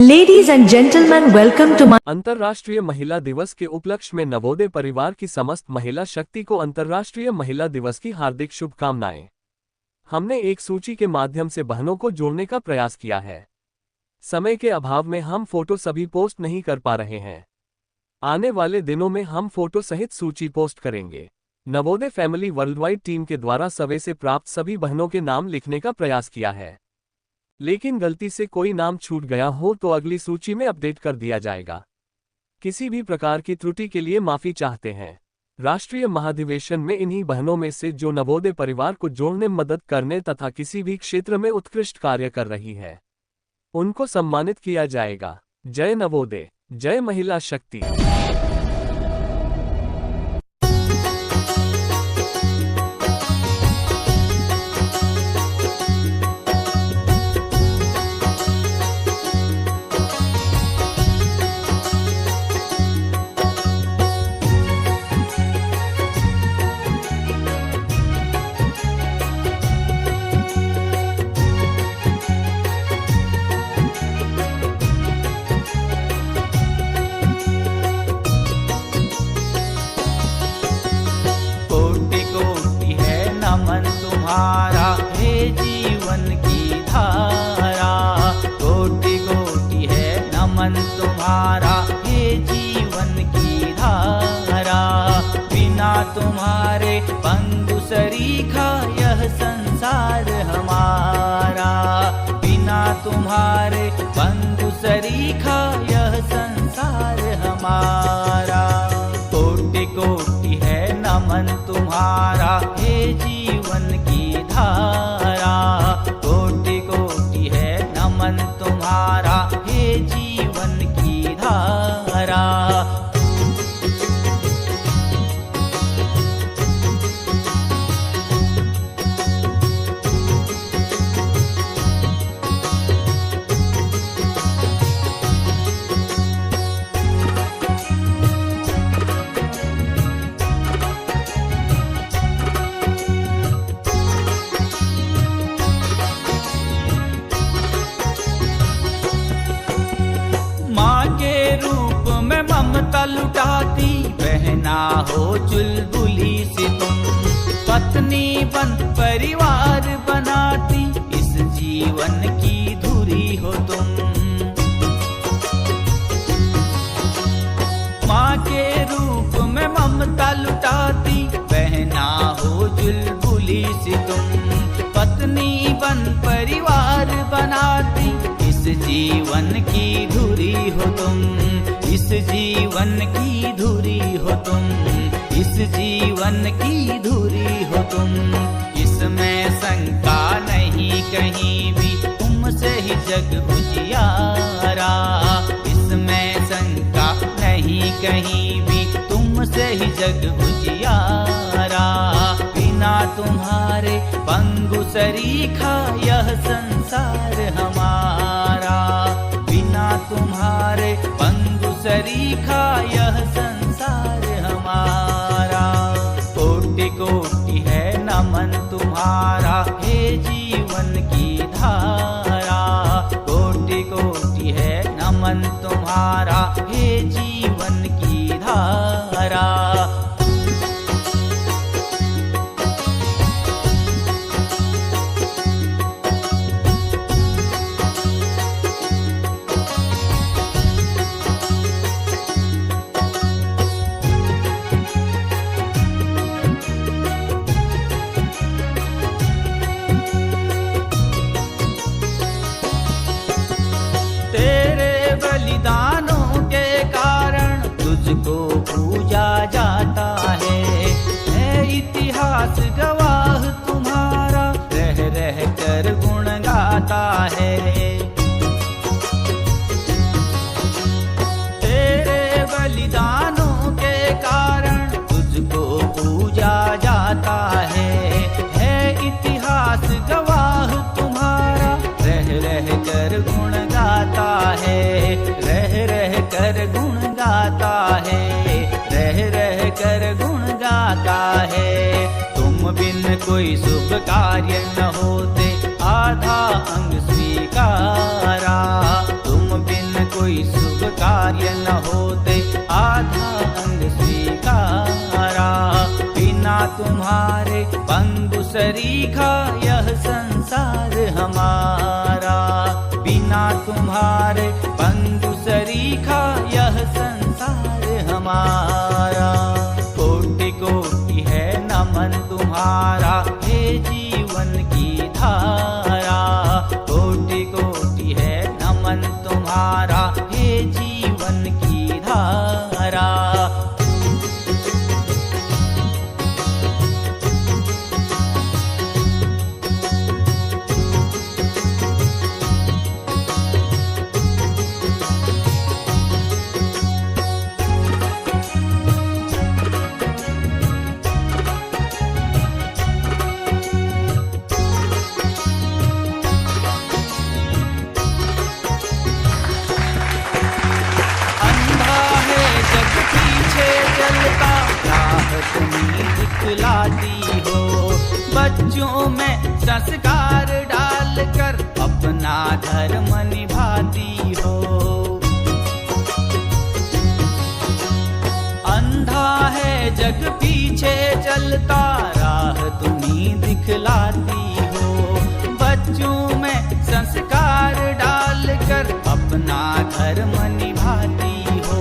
Ladies and gentlemen, welcome to my अंतर्राष्ट्रीय महिला दिवस के उपलक्ष्य में नवोदय परिवार की समस्त महिला शक्ति को अंतर्राष्ट्रीय महिला दिवस की हार्दिक शुभकामनाएं। हमने एक सूची के माध्यम से बहनों को जोड़ने का प्रयास किया है। समय के अभाव में हम फोटो सभी पोस्ट नहीं कर पा रहे हैं। आने वाले दिनों में हम फोटो सहित सूची पोस्ट करेंगे। नवोदय फैमिली वर्ल्डवाइड टीम के द्वारा सर्वे से प्राप्त सभी बहनों के नाम लिखने का प्रयास किया है, लेकिन गलती से कोई नाम छूट गया हो तो अगली सूची में अपडेट कर दिया जाएगा। किसी भी प्रकार की त्रुटि के लिए माफी चाहते हैं। राष्ट्रीय महाधिवेशन में इन्हीं बहनों में से जो नवोदय परिवार को जोड़ने, मदद करने तथा किसी भी क्षेत्र में उत्कृष्ट कार्य कर रही है, उनको सम्मानित किया जाएगा। जय नवोदय, जय महिला शक्ति। तुम्हारा हे जीवन की धारा, कोटि कोटि है नमन तुम्हारा हे जीवन की धारा। बिना तुम्हारे पंगु सरीखा यह संसार हमारा, बिना तुम्हारे पंगु सरीखा यह संसार हमारा। कोटि कोटि है नमन तुम्हारा हे जीवन की धारा, कोटि कोटि है नमन तुम्हारा हे जीवन की धारा। ममता लुटाती बहना हो चुलबुली से तुम, पत्नी बन परिवार बनाती इस जीवन की धुरी हो तुम। माँ के रूप में ममता लुटाती बहना हो चुलबुली से तुम, पत्नी बन परिवार बनाती इस जीवन की धुरी हो तुम, इस जीवन की धुरी हो तुम, इस जीवन की धुरी हो तुम। इसमें शंका नहीं कहीं भी तुमसे ही जग उजियारा, इसमें शंका नहीं कहीं भी तुमसे ही जग उजियारा। बिना तुम्हारे पंगु सरीखा यह संसार हमारा, बिना तुम्हारे पंगु सरीखा यह संसार हमारा। कोटि कोटि है नमन तुम्हारा हे जीवन की धारा, कोटि कोटि है नमन तुम्हारा हे जीवन की धारा। बलिदानों के कारण तुझको पूजा जाता है इतिहास गवाह तुम्हारा रह रह कर गुण गाता है। तेरे बलिदानों के कारण तुझको पूजा जाता है इतिहास गवाह तुम्हारा रह रह कर गुण गाता है, रह रह कर गुण गाता है, रह रह कर गुण गाता है। तुम बिन कोई शुभ कार्य न होते, आधा अंग स्वीकारा, तुम बिन कोई शुभ कार्य न होते आधा अंग स्वीकारा। बिना तुम्हारे पंगु सरीखा यह संसार हमारा। बिना तुम्हारे पंगु सरीखा यह संसार हमारा। कोटि कोटि है नमन तुम्हारा हे जीवन की धारा। कोटि कोटि है नमन तुम्हारा हे जीवन की धारा। दिखलाती हो बच्चों में संस्कार डालकर अपना धर्म निभाती हो। अंधा है जग पीछे चलता राह तुम्ही दिखलाती हो। बच्चों में संस्कार डालकर अपना धर्म निभाती हो।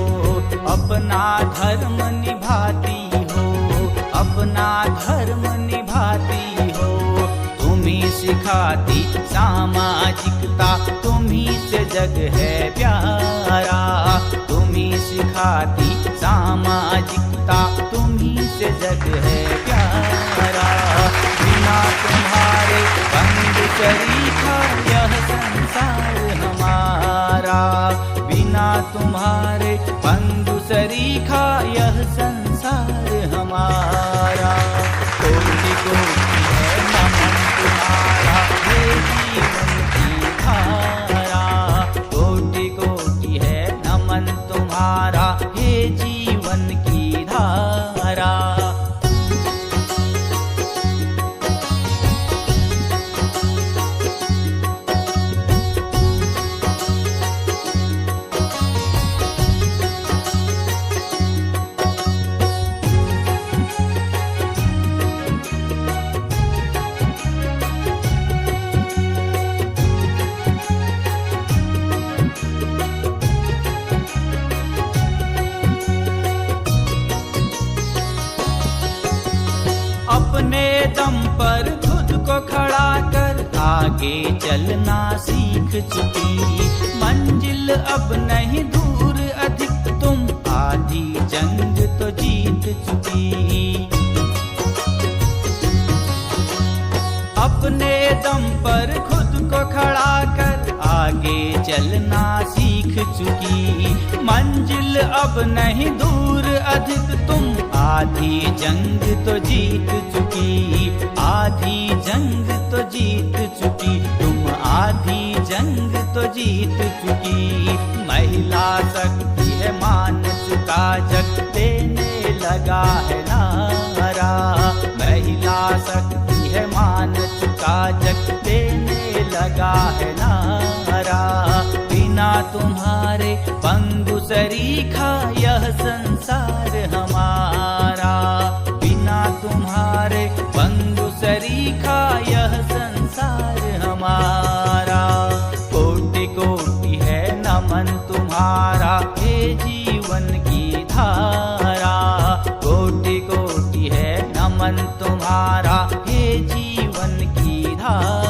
अपना धर्म निभाती हो। अपना धर्म निभाती हो। तुम्ही सिखाती सामाजिकता तुम्ही से जग है प्यारा। तुम्ही सिखाती सामाजिकता तुम्ही से जग है प्यारा। बिना तुम्हारे पंग सरीखा यह संसार हमारा। बिना तुम्हारे पंग सरीखा यह संसार हमारा। कोटि कोटि है नमन तुम्हारा हे जीवन की धारा। कोटि कोटि है नमन तुम्हारा हे जीवन की धारा। अपने दम पर खुद को खड़ा कर आगे चलना सीख चुकी। मंजिल अब नहीं दूर अधिक तुम आधी जंग तो जीत चुकी। अपने दम पर खुद को खड़ा कर आगे चलना सीख चुकी। मंजिल अब नहीं दूर अधिक तुम आधी जंग तो जीत चुकी। आधी जंग तो जीत चुकी। तुम आधी जंग तो जीत चुकी। महिला शक्ति है मान चुका जग देने लगा है नारा। महिला शक्ति है मान चुका जग देने लगा है नारा। बिना तुम्हारे पंगु सरीखा यह संसार हमारा। बिना तुम्हारे पंगु सरीखा यह संसार हमारा। कोटि कोटि है नमन तुम्हारा हे जीवन की धारा। कोटि कोटि है नमन तुम्हारा हे जीवन की धारा।